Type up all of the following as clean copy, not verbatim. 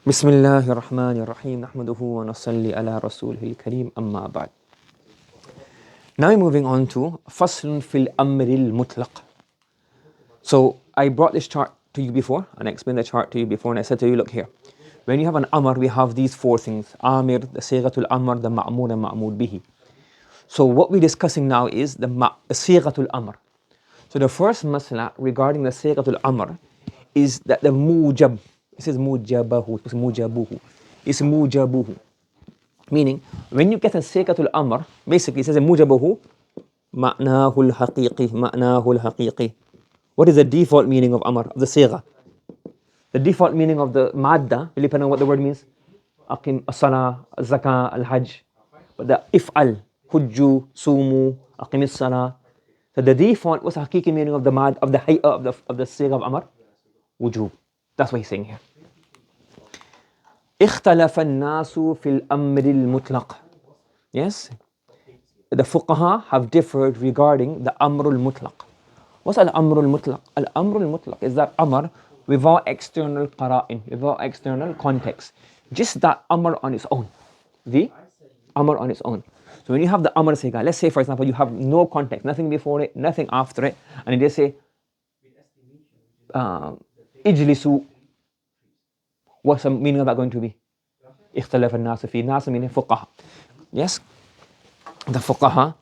بسم الله الرحمن الرحيم نحمده ونصلي على رسوله الكريم أما بعد. Now we're moving on to فصل في الأمر المطلق. So I brought this chart to you before and I explained the chart to you before and I said to you, look here. When you have an amr, we have these four things. Amir, the sighatul amr, the ma'mur and ma'mur bihi. So what we're discussing now is the sighatul amr. So the first masla regarding the sighatul amr is that the mujab, it says mujabahu, it's mujabuhu. It's mujabuhu. Meaning, when you get a sighatul amr, basically it says mujabahu, ma'nahu al-haqiqi, ma'nahu al-haqiqi. What is the default meaning of amr, of the sigha? The default meaning of the madda, depending on what the word means, aqim, as-salah, az-zakah, al-hajj. But the if'al, hujju, sumu, aqim as-salah. So the default, what's the haqiqi meaning of the mad, of the hay'a, of the sigha of amr? Wujub. That's what he's saying here. اختلف الناس في الأمر المطلق. Yes? The fuqaha have differed regarding the amr al-mutlaq. What's al-amr al-mutlaq? Al-amr al-mutlaq is that amr without external qara'in, without external context. Just that amr on its own. The amr on its own. So when you have the amr sigha, let's say for example you have no context, nothing before it, nothing after it, and they say ijlisu. What's the meaning of that going to be? اختلف الناس فيه. الناس meaning fuqaha. Yes? The fuqaha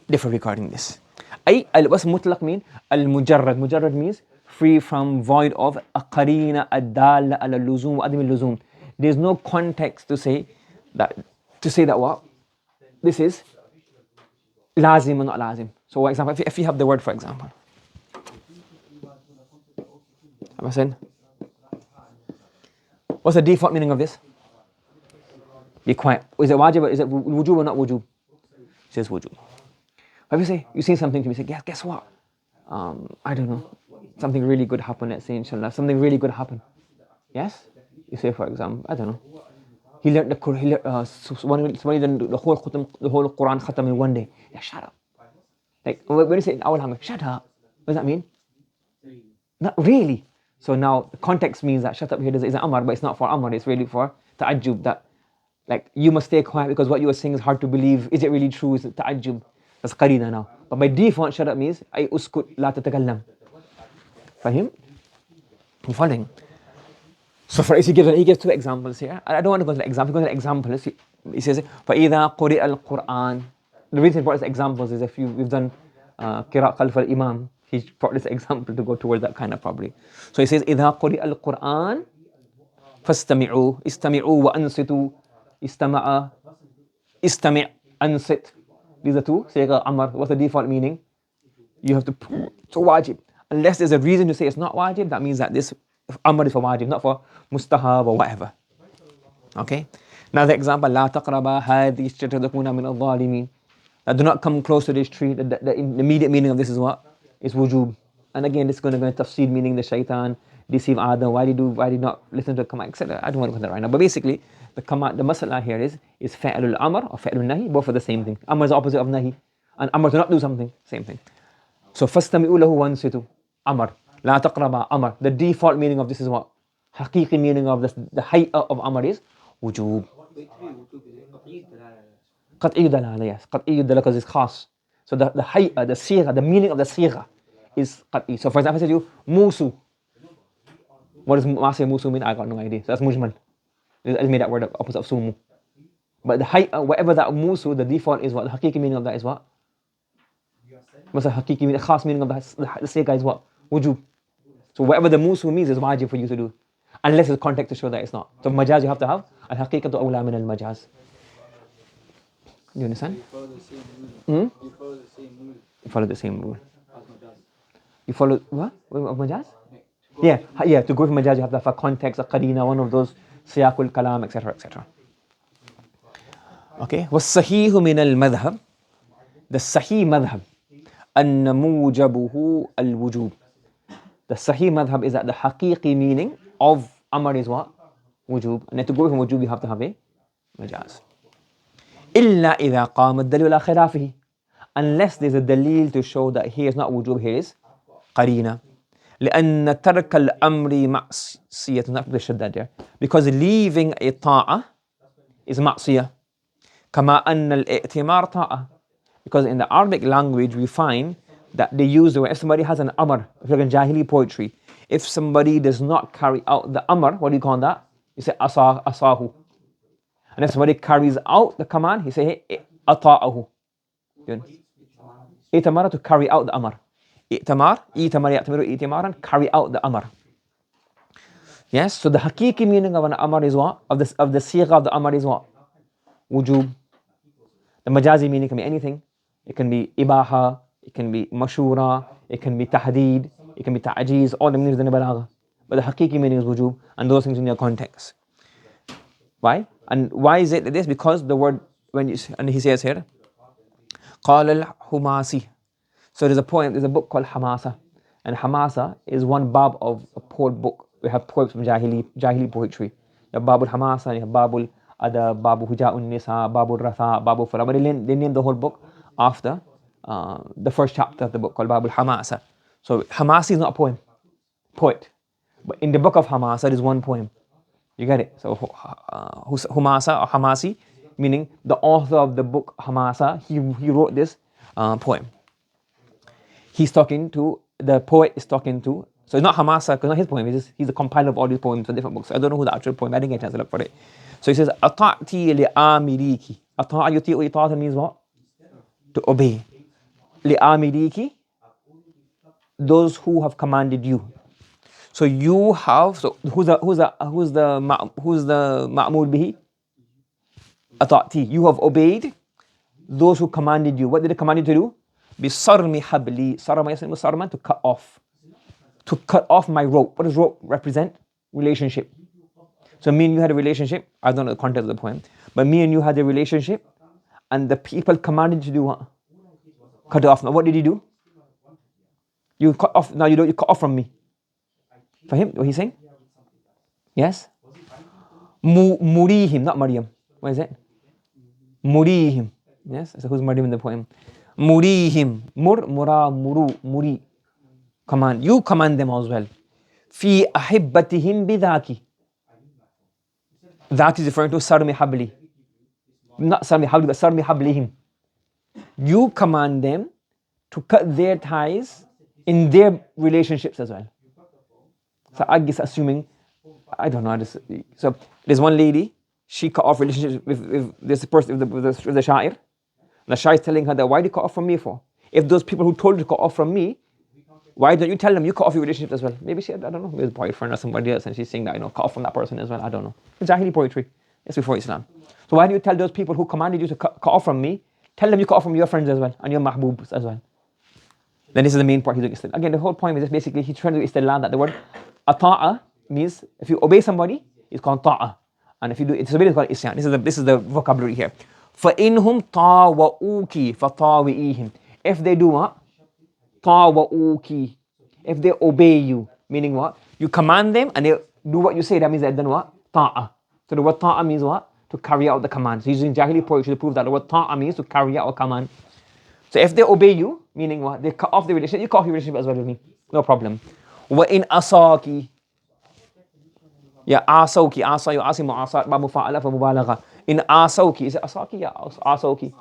differ regarding this. What's mutlaq mean? Al-mujarrad. Mujarrad means free from void of a qarina ad-dalla ala luzum wa adim al-luzum. There's no context to say that what? This is lazim or not lazim. So for example, if you have the word for example. What's the default meaning of this? Be quiet. Is it wajib or is it wujub or not wujub? It says wujub. If you say, you see something to me, say, guess what? I don't know. Something really good happened, let's say, inshallah. Something really good happened. Yes? You say, for example, I don't know. He learned the Quran, somebody done the whole Quran khatam in one day. Yeah, shut up. Like, when you say in awal hamid, shut up. What does that mean? Not really. So now, the context means that shut up here is an amr, but it's not for amr, it's really for ta'ajjub, that like, you must stay quiet because what you are saying is hard to believe. Is it really true? Is it ta'ajjub? That's qarina now. But by default, shut up means, ay uskut la tatakallam. Fahim? You following? So for he gives two examples here. I don't want to go to the example, go to the examples. He says, فَإِذَا قُرِئَ الْقُرْآنِ. The reason he brought these examples is if we've done qira' khalf al-imam, he brought this example to go towards that kind of probably. So he says, إِذَا قُرِئَ الْقُرْآنِ فَاسْتَمِعُوا إِسْتَمِعُوا وَأَنْصِتُوا istama'a, istami' ansit. These are two. Sigha amr. What's the default meaning? You have to prove to wajib. Unless there's a reason to say it's not wajib, that means that this amr is for wajib, not for mustahab or whatever. Okay? Now the example, لا تقربا هذه الشجرة تكونا من الظالمين. Do not come close to this tree. The immediate meaning of this is what? Is wujub. And again, this is going to go tafsir, meaning the shaitan deceive Adam. Why did he not listen to the command, etc. I don't want to go there right now. But basically, the masala here is fa'lul amr or fa'lul nahi, both are the same thing. Amr is the opposite of nahi. And amr to not do something, same thing. So fastami'u lahu wansitu, amr. La taqraba, amr. The default meaning of this is what? Haqiqi meaning of this, the hay'a of amr is wujub. Qat'i dalala, yes. Qat'i dalala because it's khas. So the hay'a, the sigha, the meaning of the sigha is qat'i. So for example, I said to you, musu. What does Masih Musu mean? I got no idea. So that's mujmal. I made that word up opposite of sumu. But the hay'a, whatever that musu, the default is what? The haqiqi meaning of that is what? What's the haqiqi meaning? The khas meaning of the sigha is what? Wujub. So whatever the musu means is wajib for you to do. Unless there's context to show that it's not. So majaz you have to have al-haqiqatu awla min al-majaz. You understand? You follow the same rule. You follow the same rule. You follow what? Of majaz? Yeah, to go from majaz you have to have a context, a qarina, one of those siyaqul kalam, etc., etc. Okay, وَالصَّحِيحُ مِنَ الْمَذْهَبِ. The sahih madhab, أَنَّ مُوجَبُهُ الْوُجُوب. The sahih madhab is that the haqiqi meaning of amr is what? Wujub. And to go from wujub you have to have a majaz. إِلَّا إِذَا قَامَ الدَّلِيلُ عَلَى خِلَافِهِ. Unless there's a dalil to show that here is not wujub, here is qarina. لأن ترك الأمر معصية. Not the shaddad there. Because leaving a ta'ah is معصية. كما أن الائتمار طاعة. Because in the Arabic language we find that they use the way, if somebody has an amr, if you're in Jahili poetry, if somebody does not carry out the amr, what do you call that? You say asahu. And if somebody carries out the command, he say ata'ahu. Itamara, to carry out the amr. Itamar ya'tamiru itimaran, carry out the amr. Yes, so the hakiki meaning of an amr is what? Of the sigha of the amr is what? Wujub. The majazi meaning can be anything. It can be ibaha, it can be mashura, it can be tahdeed, it can be ta'jiz, all the meanings in the balagha. But the hakiki meaning is wujub, and those things in their context. Why? And why is it this? Because the word, and he says here, قال الحماسي. So there's a book called Hamasa. And Hamasa is one bab of a poet book. We have poets from Jahili poetry. You have Babul Hamasa, you have Babul Adab, Babu Huja'un Nisa, Babul Ratha, Babu Farah. But they named the whole book after the first chapter of the book called Babul Hamasa. So Hamasi is not a poet. But in the book of Hamasa, there is one poem. You get it? So Humasa or Hamasi, meaning the author of the book Hamasa, he wrote this poem. He's talking to, the poet is talking to, so it's not Hamasa, because not his poem, he's the compiler of all these poems for different books. I don't know who the actual poem, I didn't get a chance to look for it. So he says, Ata'ti li'amiriki. Ata'a yuti'u ita'atan means what? To obey. Li'amiriki, those who have commanded you. So you have, so who's the ma'mul bihi? Ata'ti, you have obeyed those who commanded you. What did they command you to do? Bisarmi habli. Sarma, to cut off. To cut off my rope. What does rope represent? Relationship. So me and you had a relationship. I don't know the context of the poem. But me and you had a relationship. And the people commanded you to do what? Cut it off. Now what did you do? You cut off. Now you cut off from me. For him, what he's saying? Yes? Murihim, not Maryam. What is it? Murihim. Yes? So who's Maryam in the poem? Murihim. Muri. Command. You command them as well. Fi ahibbatihim bidhaki. That is referring to sarmi habli. Not sarmi habli, but sarmi hablihim. You command them to cut their ties in their relationships as well. So I guess assuming, I don't know. So there's one lady, she cut off relationships with this person, with the sha'ir. The sha'ir is telling her that, why do you cut off from me for? If those people who told you to cut off from me, why don't you tell them you cut off your relationship as well? Maybe she, I don't know, maybe a boyfriend or somebody else, and she's saying that, cut off from that person as well. I don't know. It's Jahili poetry. It's before Islam. So why do you tell those people who commanded you to cut off from me, tell them you cut off from your friends as well, and your mahboobs as well? Then this is the main part he's doing istilal. Again, the whole point is just basically he's trying to do istilal, that the word ata'a means if you obey somebody, it's called ta'a. And if you do disobey, it's called isyan. This is the vocabulary here. فَإِنْهُمْ طَاوَؤُوكِ فَطَاوِئِيهِمْ. If they do what? طَاوَؤُوكِ. If they obey you, meaning what? You command them and they do what you say, that means they've done what? Ta'a. So the word ta'a means what? To carry out the command. So he's using Jahili poetry to prove that the word ta'a means to carry out a command. So if they obey you, meaning what? They cut off the relationship, you cut off your relationship as well with me. No problem. وَإِنْ أَصَاكِ. Yeah, asawki, asa, you asim mu'asat, ba mufa'ala fa mubalagha. In asawki, is it asaki? Yeah, asawki.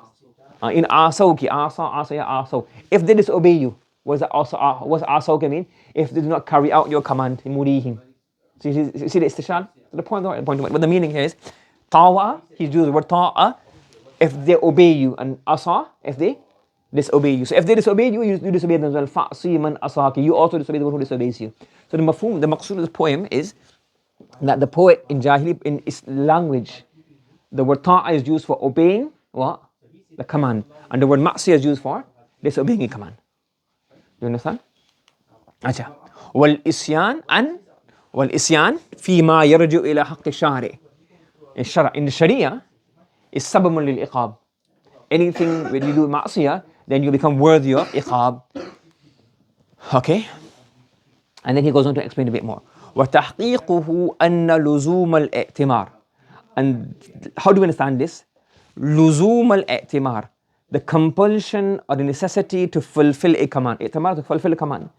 In asawki, asa, ya asaw. If they disobey you, what's asawki mean? If they do not carry out your command, murihim. See the istishal? The point, but the meaning here is, tawa, he's using the word ta'a, if they obey you, and asa, if they disobey you. So if they disobey you, you disobey them as well. Fa'si man asaki, you also disobey the one who disobeys you. So the mafhum, the maqsood of this poem is that the poet in Jahili, in his language, the word ta'a is used for obeying what? The command. And the word ma'siyah is used for disobeying a command. You understand? Acha. Wal-isyan fima yarju ila haqq shari. In the Sharia, is sabamun lil-iqab. Anything when you do ma'siyah, then you become worthy of iqab. Okay? And then he goes on to explain a bit more. وَتَحْقِيقُهُ أَنَّ لُزُومَ الْإِعْتِمَارِ. And how do we understand this? لُزُومَ الْإِعْتِمَارِ. The compulsion or the necessity to fulfill a command. I'timar, to fulfill a command.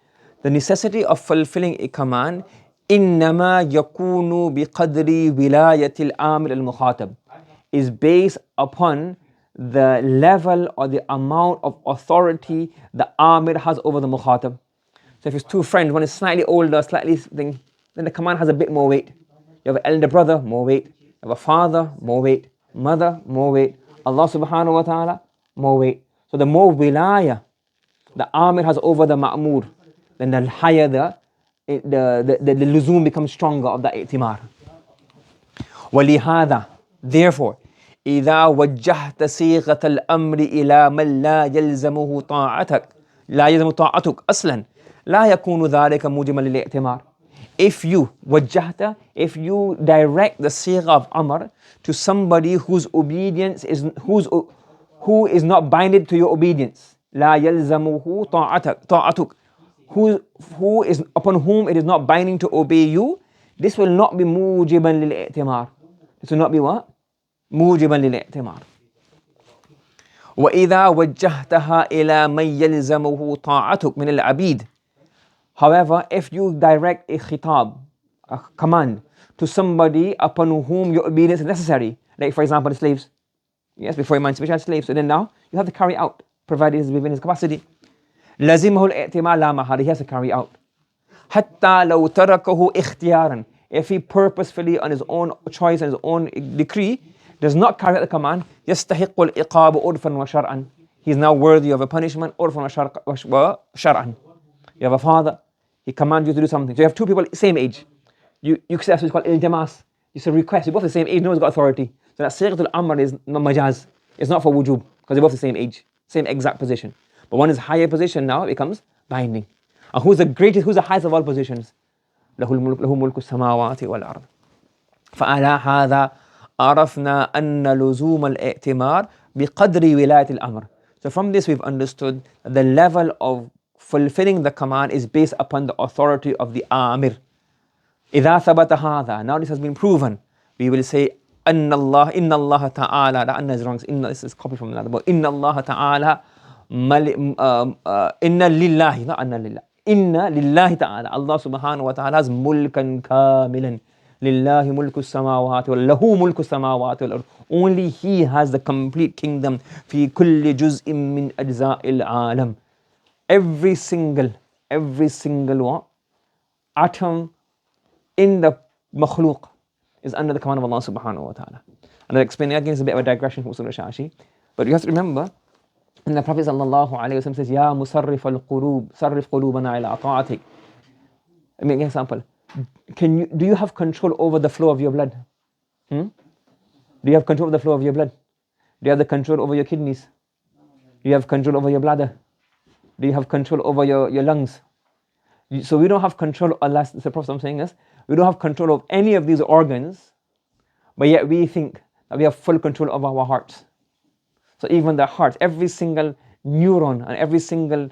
the necessity of fulfilling a command إنما يكون بقدر ولاية الآمر المخاطب is based upon the level or the amount of authority the Amir has over the Mukhatab. So if it's two friends, one is slightly older, slightly thing, then the command has a bit more weight. You have an elder brother, more weight. You have a father, more weight. Mother, more weight. Allah subhanahu wa ta'ala, more weight. So the more wilaya the Amir has over the Ma'mur, then the higher the luzum becomes stronger of the i'timar. ولهذا, therefore, إذا وجهت صيغة الأمر إلى من لا يلزمه طاعتك لا يلزم طاعتك أصلا لا يكون ذلك موجبا للائتمار. If you وجهت, if you direct the صيغة of Amr to somebody whose obedience is who is not binded to your obedience, لا يلزمه طاعتك, who is upon whom it is not binding to obey you, this will not be موجبا للائتمار. This will not be what? موجبا للائتمار. وإذا وجهتها إلى من يلزمه طاعتك من العبيد. However, if you direct a khitab, a command, to somebody upon whom your obedience is necessary, like for example the slaves, yes, before emancipation had slaves, so then now you have to carry out, provided it's within his capacity. لزمه الائتمار لا محالة, he has to carry out. حتى لو تركه اختيارا, if he purposefully on his own choice and his own decree does not carry out the command, يستحق العقاب عرفا وشرعا, he is now worthy of a punishment عرفا وشرعا. You have a father, he commands you to do something. So you have two people same age. You say that's what's called iltimas. You say request. You're both the same age. No one's got authority. So that Sightul Amr is not majaz. It's not for wujub because they're both the same age, same exact position. But one is higher position now. It becomes binding. And who's the greatest? Who's the highest of all positions? له ملك السماوات والأرض. فعلى هذا عرفنا أن لزوم الائتمار بقدر ولاية الأمر. So from this we've understood that the level of fulfilling the command is based upon the authority of the Amir. إذا ثبت هذا, now this has been proven, we will say إن الله تعالى, that Anna is wrong, this is copied from another book. إن الله تعالى إن لله, not أن لله, إن لله تعالى, Allah subhanahu wa ta'ala has ملكا كاملا. لله ملك السماوات وله ملك السماوات والأرض. Only He has the complete kingdom. في كل جزء من أجزاء العالم. Every single what? Atom in the makhluk is under the command of Allah subhanahu wa ta'ala. And I'll explain it again, it's a bit of a digression from Usool al-Shashi. But you have to remember, and the Prophet sallallahu alayhi wa sallam says, Ya musarrif al-qulub, sarrif qulubana ila ta'atik. Let me give an example. Do you have control over the flow of your blood? Do you have control over the flow of your blood? Do you have the control over your kidneys? Do you have control over your bladder? Do you have control over your lungs? So we don't have control, unless the Prophet I'm saying is, we don't have control of any of these organs, but yet we think that we have full control of our hearts. So even the heart, every single neuron and every single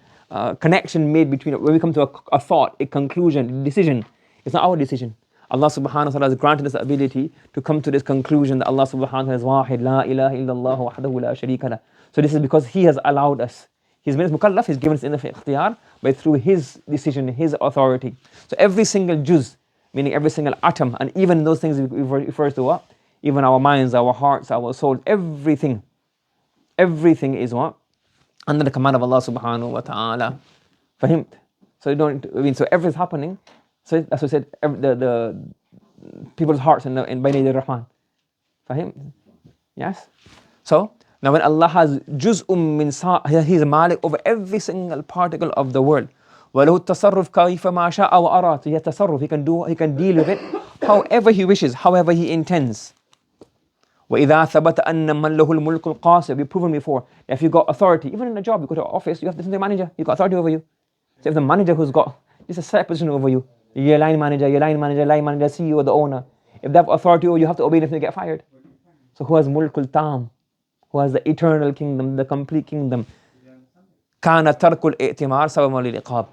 connection made between it, when we come to a thought, a conclusion, a decision, it's not our decision. Allah subhanahu wa ta'ala has granted us the ability to come to this conclusion that Allah subhanahu wa ta'ala is wahid, la ilaha illallah wahdahu la sharika lah. So this is because He has allowed us. He's made us mukallaf, He's given us enough ikhtiyar, but through His decision, His authority. So every single juz, meaning every single atom, and even those things refers to what? Even our minds, our hearts, our souls, everything is what? Under the command of Allah subhanahu wa ta'ala. Fahimt? So you don't, so everything's happening. So that's what I said, the people's hearts in Bayni Rahman. Fahimt? Yes? So, now when Allah has juz'um min He's malik over every single particle of the world. وَلَهُ التَّصَرُّفْ كَيْفَ مَا شَاءَ وَأَرَادَ. So He has tasarruf, He can deal with it however He wishes, however He intends. وَإِذَا ثَبَتَ أَنَّ مَنْ لَهُ الْمُلْكُ الْقَاسِرُ. We've proven before that if you've got authority, even in a job, you go to an office, you have to listen to the manager, you've got authority over you. So if the manager who's got just a set position over you, your line manager, CEO, the owner, if they have authority over you, have to obey them if they get fired. So who has mulkul tam? Who has the eternal kingdom, the complete kingdom? كَانَ تَرْكُ الْإِئْتِمَارِ سَبَبًا لِلْعِقَابِ.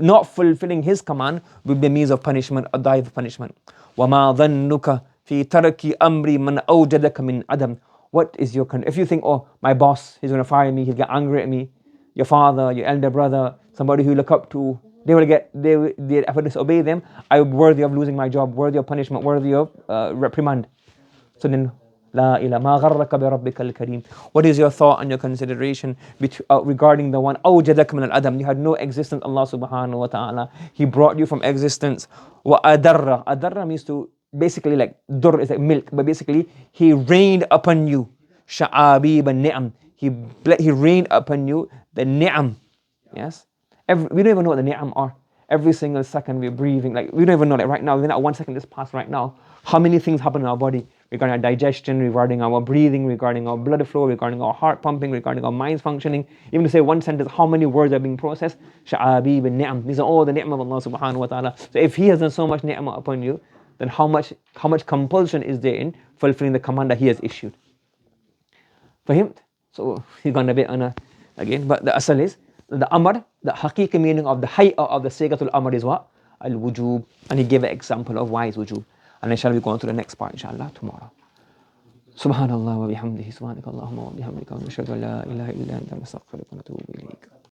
Not fulfilling His command will be a means of punishment, a die of punishment. وَمَا ظَنُّكَ فِي تَرْكِ أَمْرِ مَنْ أَوْجَدَكَ مِنْ عَدَمٍ. What is your if you think, oh, my boss, he's going to fire me, he'll get angry at me, your father, your elder brother, somebody who you look up to, They will get, if I disobey them, I am worthy of losing my job, worthy of punishment, worthy of reprimand. So then, La ilaha ma gharraka bi rabbikal kareem. What is your thought and your consideration regarding the one awjadaka min al-adam? You had no existence, Allah subhanahu wa ta'ala. He brought you from existence. Wa adarra. Adarra means to basically like dur is like milk, but basically He rained upon you. Sha'abib al-ni'am. He rained upon you the ni'am. Yes? We don't even know what the ni'am are. Every single second we're breathing, like we don't even know that right now, within that 1 second just passed right now, how many things happen in our body regarding our digestion, regarding our breathing, regarding our blood flow, regarding our heart pumping, regarding our minds functioning. Even to say one sentence, how many words are being processed? Sha'abib and ni'am. These are all the ni'am of Allah subhanahu wa ta'ala. So if He has done so much ni'am upon you, then how much compulsion is there in fulfilling the command that He has issued? Fahimd? So he's gone a bit on again, but the asal is, the amr, the haqiqi meaning of the hay'a of the sigatul amr is what? Al-wujub. And he gave an example of why is wujub. And inshallah we go on to the next part inshallah tomorrow. Subhanallah wa bihamdihi, subhanakallahumma wa bihamdika, wa nashhadu an la ilaha illa anta, nastaghfiruka wa natubu ilayk.